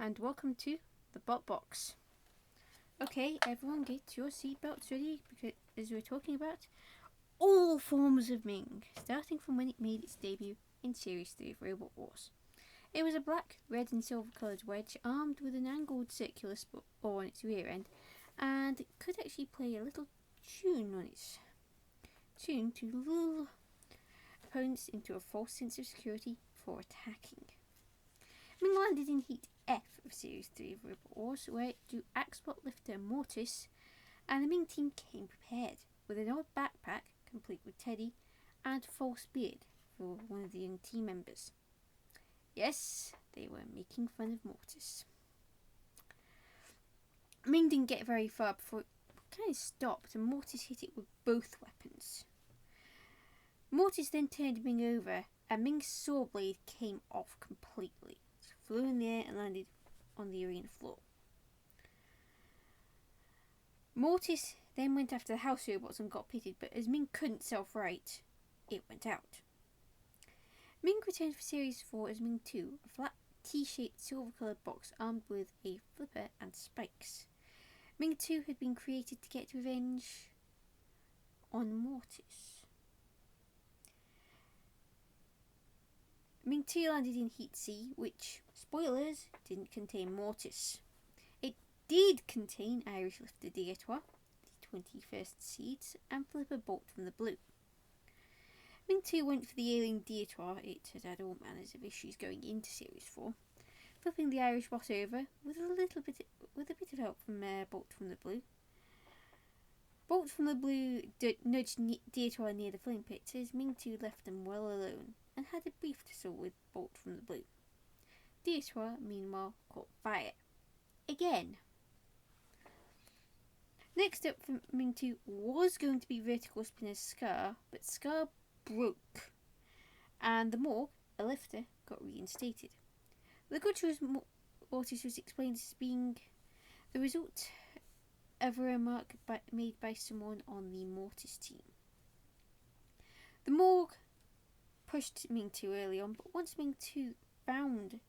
and welcome to the Bot Box. Okay, everyone get your seatbelts ready because as we're talking about all forms of Ming, starting from when it made its debut in Series 3 of Robot Wars. It was a black, red and silver coloured wedge armed with an angled circular bore on its rear end, and it could actually play a little tune on its tune to lure opponents into a false sense of security before attacking. Ming landed in Heat F of Series 3 of Robot Wars, where it drew Axbot lifter Mortis, and the Ming team came prepared, with an odd backpack, complete with Teddy, and false beard for one of the young team members. Yes, they were making fun of Mortis. Ming didn't get very far before it kind of stopped, and Mortis hit it with both weapons. Mortis then turned Ming over, and Ming's saw blade came off completely. It flew in the air and landed on the arena floor. Mortis then went after the house robots and got pitted, but as Ming couldn't self-right, it went out. Ming returned for Series 4 as Ming 2, a flat T-shaped silver-coloured box armed with a flipper and spikes. Ming 2 had been created to get revenge on Mortis. Ming 2 landed in Heat C, which, spoilers, didn't contain Mortis. It did contain Irish lifter D'Etoile, the 21st Seeds, and Flipper Bolt from the Blue. Ming 2 went for the alien D'Etoile. It had all manners of issues going into Series 4, flipping the Irish bot over with a bit of help from Bolt from the Blue. Bolt from the Blue nudged D'Etoile near the flame pit as Ming 2 left them well alone and had a brief tussle with Bolt from the Blue. D'Etoile, meanwhile, caught fire. Again. Next up for Ming 2 was going to be Vertical Spinner's Scar, but Scar broke, and the Morgue, a lifter, got reinstated. The Gutcher's Mortis was explained as being the result of a remark made by someone on the Mortis team. The Morgue pushed Ming 2 early on, but once Ming 2 found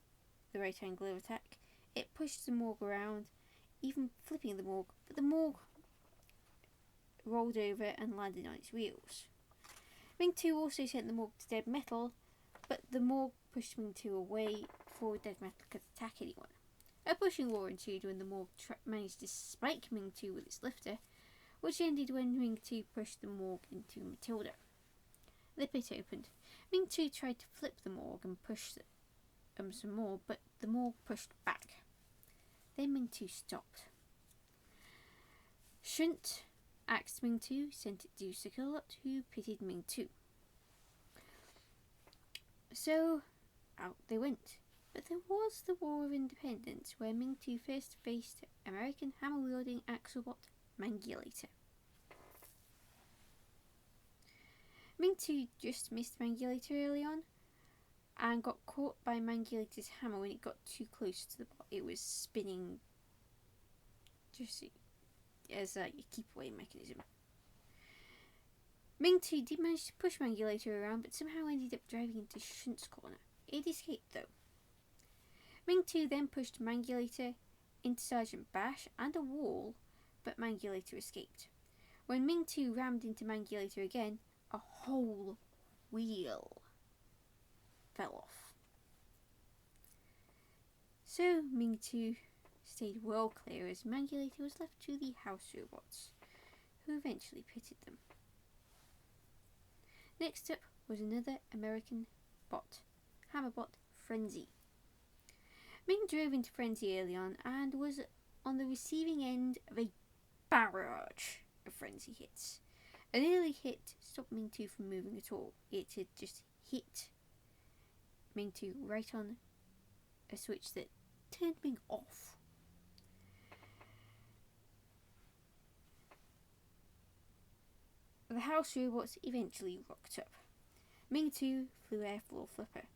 the right angle of attack, it pushed the Morgue around, even flipping the Morgue, but the Morgue rolled over and landed on its wheels. Ming 2 also sent the Morgue to dead metal, but the Morgue pushed Ming 2 away before dead metal could attack anyone. A pushing war ensued when the Morgue managed to spike Ming 2 with its lifter, which ended when Ming 2 pushed the Morgue into Matilda. The pit opened. Ming 2 tried to flip the Morgue and push some more, but the Morgue pushed back. Then Ming 2 stopped. Shunt axed Ming 2, sent it to Succulot, who pitted Ming 2. So, out they went. But there was the War of Independence, where Ming 2 first faced American hammer-wielding Axelbot Mangulator. Ming 2 just missed Mangulator early on, and got caught by Mangulator's hammer when it got too close to the bot. It was spinning just as a keep-away mechanism. Ming 2 did manage to push Mangulator around, but somehow ended up driving into Shunt's corner. It escaped though. Ming 2 then pushed Mangulator into Sergeant Bash and a wall, but Mangulator escaped. When Ming 2 rammed into Mangulator again, a whole wheel fell off. So Ming 2 stayed well clear as Mangulator was left to the house robots, who eventually pitted them. Next up was another American bot, Hammerbot Frenzy. Ming drove into Frenzy early on and was on the receiving end of a barrage of Frenzy hits. An early hit stopped Ming 2 from moving at all. It had just hit Ming 2 right on a switch that turned Ming off. The house robots eventually rocked up. Ming 2 flew air floor flipper.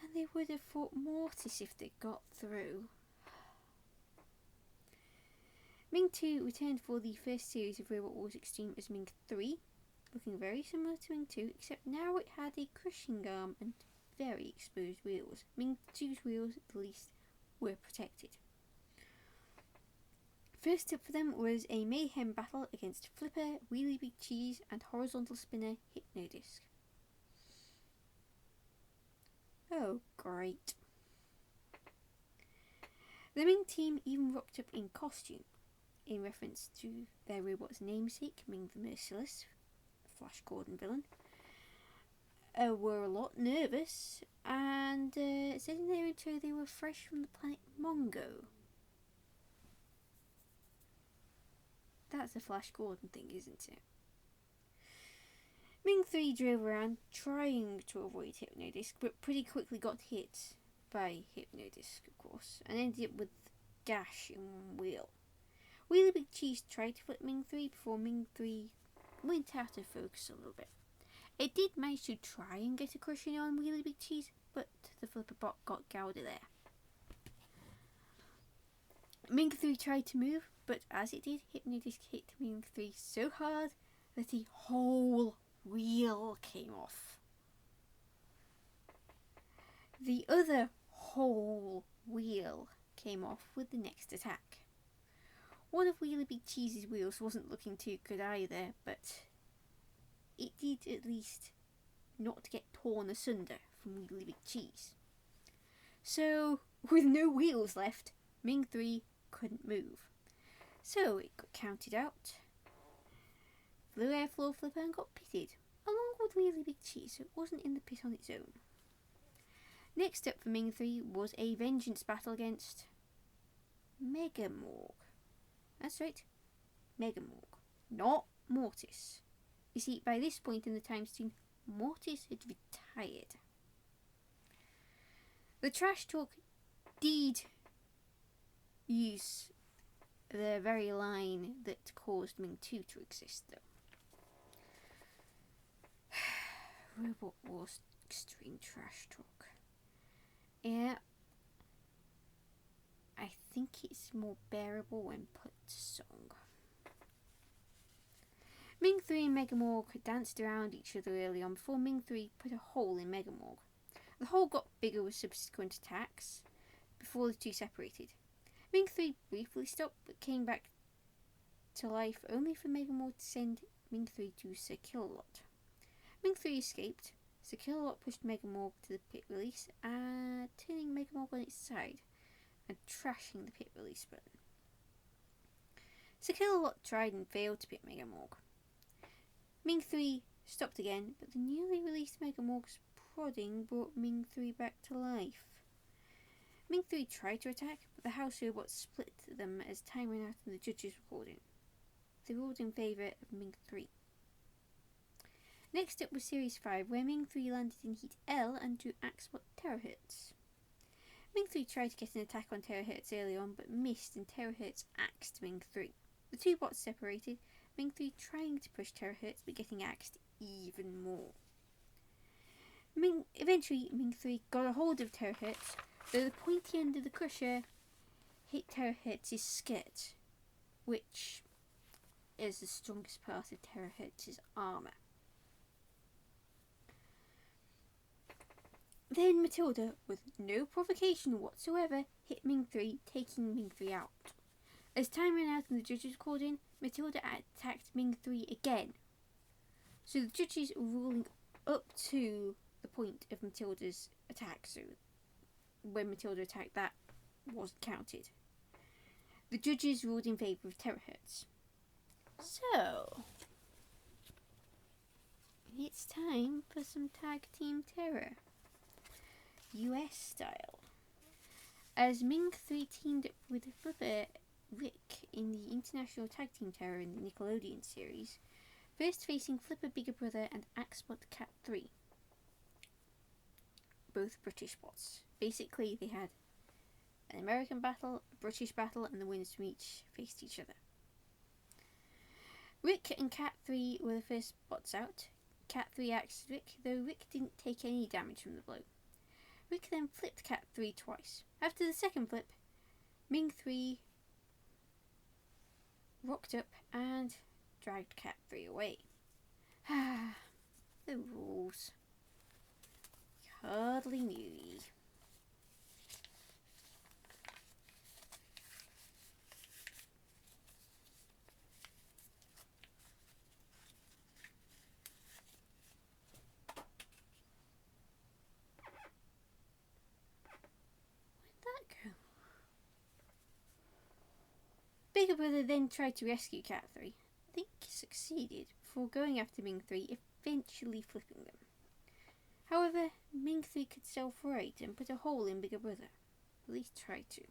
And they would have fought Mortis if they got through. Ming 2 returned for the first series of Robot Wars Extreme as Ming 3, looking very similar to Ming 2, except now it had a crushing arm and very exposed wheels. Ming 2's wheels, at least, were protected. First up for them was a mayhem battle against Flipper, Wheelie Big Cheese and horizontal spinner Hypnodisc. Oh, great. The Ming team even rocked up in costume, in reference to their robot's namesake, Ming the Merciless, Flash Gordon villain. Were a lot nervous, and said in their intro they were fresh from the planet Mongo. That's a Flash Gordon thing, isn't it? Ming 3 drove around trying to avoid Hypnodisc, but pretty quickly got hit by Hypnodisc, of course, and ended up with gash in one wheel. Wheelie Big Cheese tried to flip Ming 3 before Ming 3 went out of focus a little bit. It did manage to try and get a cushion on Wheelie Big Cheese, but the flipper bot got Gouda there. Ming 3 tried to move, but as it did, Hypnodisc hit Ming 3 so hard that the whole wheel came off. The other whole wheel came off with the next attack. One of Wheelie Big Cheese's wheels wasn't looking too good either, but it did at least not get torn asunder from Wheelie Big Cheese. So, with no wheels left, Ming 3 couldn't move. So it got counted out, flew airfloor flipper and got pitted, along with Wheelie Big Cheese, so it wasn't in the pit on its own. Next up for Ming 3 was a vengeance battle against Megamorg. That's right, Megamorg, not Mortis. You see, by this point in the time stream, Mortis had retired. The Trash Talk did use the very line that caused Ming 2 to exist, though. Robot Wars Extreme Trash Talk. Yeah, I think it's more bearable when put to song. Ming 3 and Megamorg danced around each other early on before Ming 3 put a hole in Megamorg. The hole got bigger with subsequent attacks before the two separated. Ming 3 briefly stopped but came back to life only for Megamorg to send Ming 3 to Sir Killalot. Ming 3 escaped. Sir Killalot pushed Megamorg to the pit release, turning Megamorg on its side and trashing the pit release button. Sir Killalot tried and failed to pit Megamorg. Ming 3 stopped again, but the newly released Megamorg's prodding brought Ming 3 back to life. Ming 3 tried to attack, but the house robots split them as time ran out and the judges recorded. They ruled in favour of Ming 3. Next up was Series 5, where Ming 3 landed in Heat L and drew Axebot Terahertz. Ming 3 tried to get an attack on Terahertz early on, but missed, and Terahertz axed Ming 3. The two bots separated, Ming 3 trying to push Terahertz, but getting axed even more. Eventually, Ming 3 got a hold of Terahertz, though the pointy end of the crusher hit Terahertz's skirt, which is the strongest part of Terahertz's armour. Then Matilda, with no provocation whatsoever, hit Ming 3, taking Ming 3 out. As time ran out and the judges called in, Matilda attacked Ming 3 again. So the judges were ruling up to the point of Matilda's attack, so when Matilda attacked, that wasn't counted. The judges ruled in favour of Terahertz. So, it's time for some tag team terror. US style. As Ming 3 teamed up with Flipper Rick in the International Tag Team Terror in the Nickelodeon series, first facing Flipper Bigger Brother and Axebot Cat 3. Both British bots. Basically, they had an American battle, a British battle, and the winners from each faced each other. Rick and Cat 3 were the first bots out. Cat 3 axed Rick, though Rick didn't take any damage from the blow. Rick then flipped Cat 3 twice. After the second flip, Ming 3 rocked up and dragged Cat 3 away. The rules. hardly knew ye. Where'd that go? Bigger Brother then tried to rescue Cat 3. I think he succeeded before going after Ming 3, eventually flipping them. However, Ming 3 could self-right and put a hole in Bigger Brother. At least try to.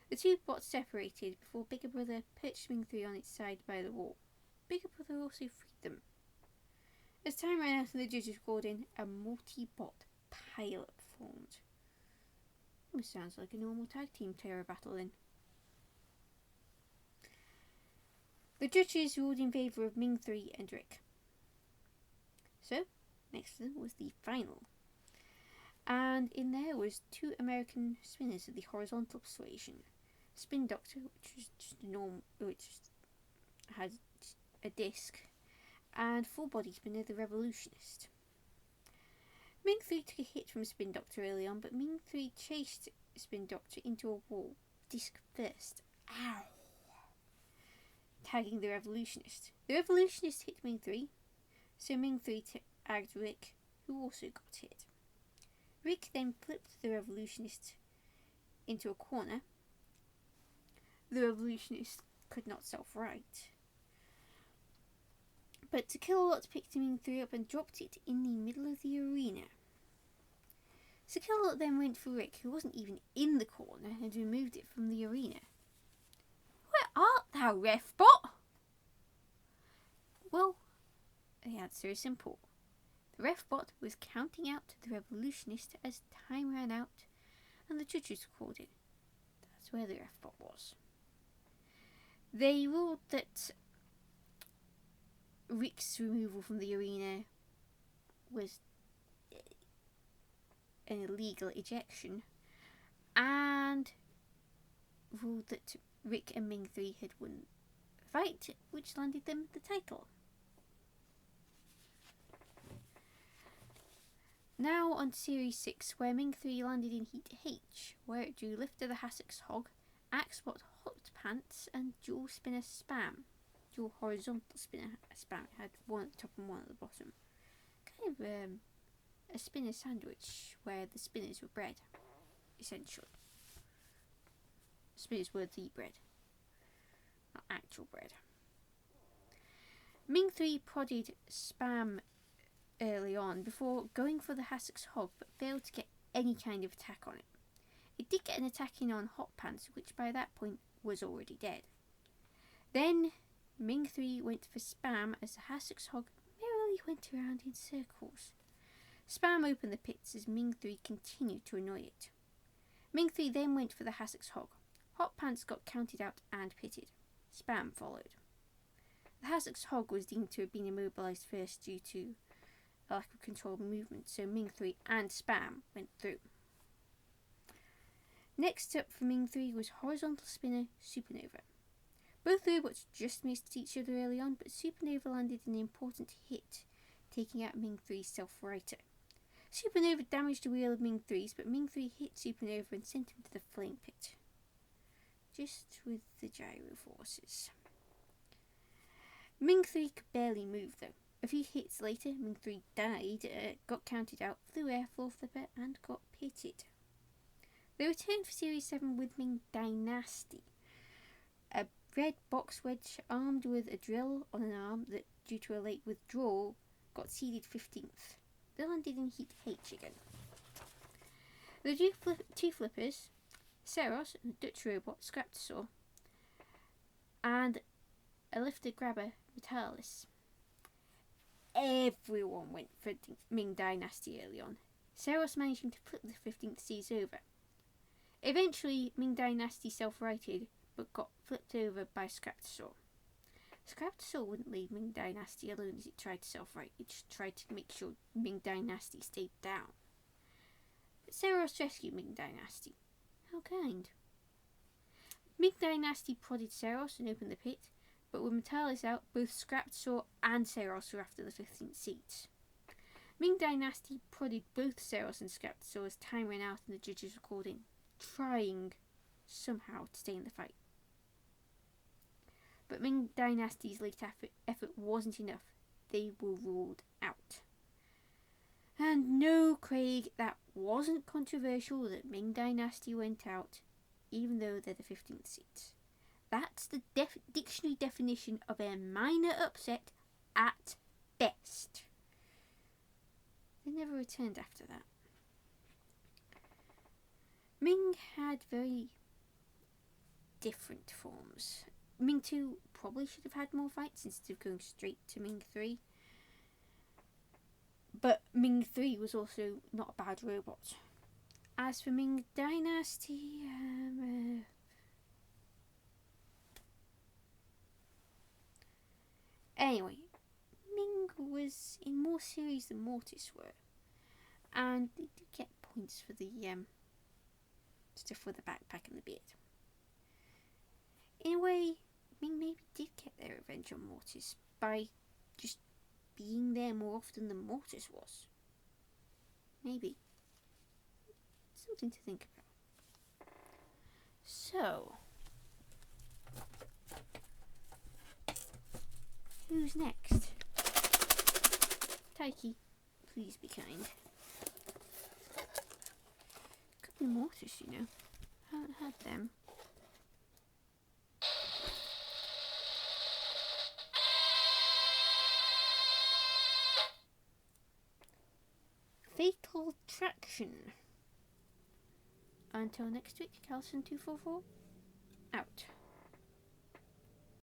The two bots separated before Bigger Brother perched Ming 3 on its side by the wall. Bigger Brother also freed them. As time ran out and the judges called in, a multi-bot pilot formed. Almost sounds like a normal tag team terror battle then. The judges ruled in favour of Ming 3 and Rick. So, next to them was the final. And in there was two American spinners of the horizontal persuasion. Spin Doctor, which was just a normal, which had a disc, and full body spinner, the Revolutionist. Ming 3 took a hit from Spin Doctor early on, but Ming 3 chased Spin Doctor into a wall, disc first. Ow! Tagging the Revolutionist. The Revolutionist hit Ming 3, so Ming 3 tagged Rick, who also got hit. Rick then flipped the Revolutionist into a corner. The Revolutionist could not self-right, but to kill a lot picked Ming 3 up and dropped it in the middle of the arena. So Kill-A-Lot then went for Rick, who wasn't even in the corner, and removed it from the arena. Where art thou, Refbot? Well, the answer is simple. The Refbot was counting out the Revolutionist as time ran out, and the judges called in. That's where the Refbot was. They ruled that Rick's removal from the arena was an illegal ejection, and ruled that Rick and Ming 3 had won the fight, which landed them the title. Now on to Series 6, where Ming 3 landed in Heat H, where it drew Lifter the Hassock's Hog, Axebot Hot Pants, and Dual Spinner Spam. Dual Horizontal Spinner Spam. It had one at the top and one at the bottom. Kind of a spinner sandwich where the spinners were bread, essentially. Spinners were the bread, not actual bread. Ming 3 prodded Spam early on before going for the Hassock's Hog, but failed to get any kind of attack on it. It did get an attack in on Hot Pants, which by that point was already dead. Then Ming 3 went for Spam as the Hassock's Hog merrily went around in circles. Spam opened the pits as Ming 3 continued to annoy it. Ming 3 then went for the Hassock's Hog. Hot Pants got counted out and pitted. Spam followed. The Hassock's Hog was deemed to have been immobilised first due to a lack of controlled movement, so Ming 3 and Spam went through. Next up for Ming 3 was Horizontal Spinner Supernova. Both robots just missed each other early on, but Supernova landed an important hit, taking out Ming 3's self-righter. Supernova damaged the wheel of Ming 3's, but Ming 3 hit Supernova and sent him to the flame pit. Just with the gyro forces. Ming 3 could barely move though. A few hits later, Ming 3 died, got counted out, flew air floor flipper, and got pitted. They returned for Series 7 with Ming Dynasty, a red box wedge armed with a drill on an arm that, due to a late withdrawal, got seeded 15th. They landed in Heat H again. The two flippers, Seros and a Dutch robot, Scraptosaur, and a lifter grabber, Merciless. Everyone went for Ming Dynasty early on, Seros managing to flip the 15th seas over. Eventually, Ming Dynasty self-righted, but got flipped over by Scraptosaur. Scraptosaur wouldn't leave Ming Dynasty alone as it tried to self-right. It just tried to make sure Ming Dynasty stayed down. But Seros rescued Ming Dynasty. How kind. Ming Dynasty prodded Seros and opened the pit, but with Merciless out, both Scraptosaur and Seros were after the 15th seats. Ming Dynasty prodded both Saros and Scaptosaur as time ran out and the judges recording, trying somehow to stay in the fight. But Ming Dynasty's late effort wasn't enough. They were ruled out. And no, Craig, that wasn't controversial that Ming Dynasty went out, even though they're the 15th seeds. That's the dictionary definition of a minor upset at best. They never returned after that. Ming had very different forms. Ming 2 probably should have had more fights instead of going straight to Ming 3. But Ming 3 was also not a bad robot. As for Ming Dynasty, anyway, Ming was in more series than Mortis were, and they did get points for the stuff with the backpack and the beard. In a way, Ming maybe did get their revenge on Mortis by just being there more often than Mortis was. Maybe. Something to think about. So, who's next? Taiki, please be kind. Could be Mortis, you know. Haven't had them. Fatal Traction. Until next week, Calson244 out.